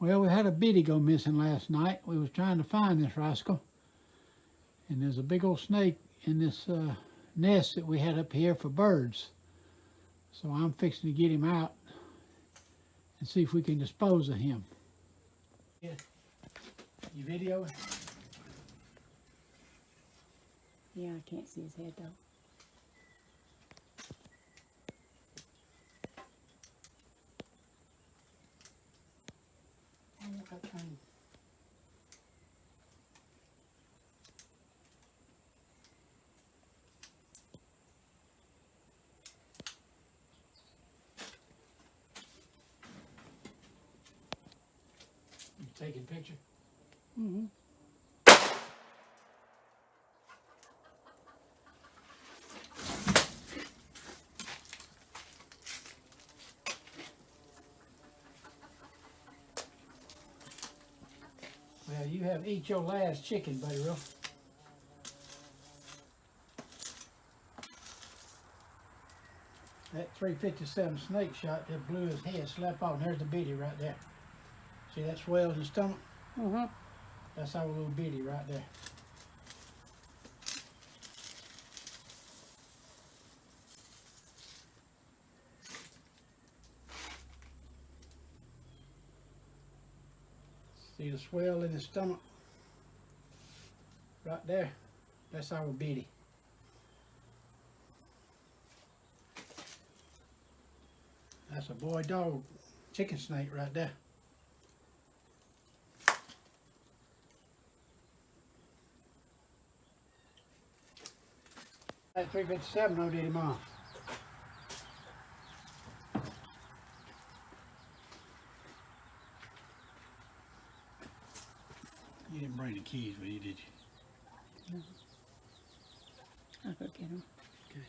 Well, we had a biddy go missing last night. We was trying to find this rascal. And there's a big old snake in this nest that we had up here for birds. So I'm fixing to get him out and see if we can dispose of him. Yeah. You videoing? Yeah, I can't see his head though. Oh, look, I'm trying. You taking a picture? Mm-hmm. Well, you have eat your last chicken, Buddy Real. That 357 snake shot that blew his head slap off. And there's the biddy right there. See that swell in the stomach? Mm-hmm. That's our little biddy right there. See the swell in the stomach? Right there. That's our biddy. That's a boy dog chicken snake right there. That 357 no did him off. You didn't bring the keys with you, did you? No. I'll go get him. Okay.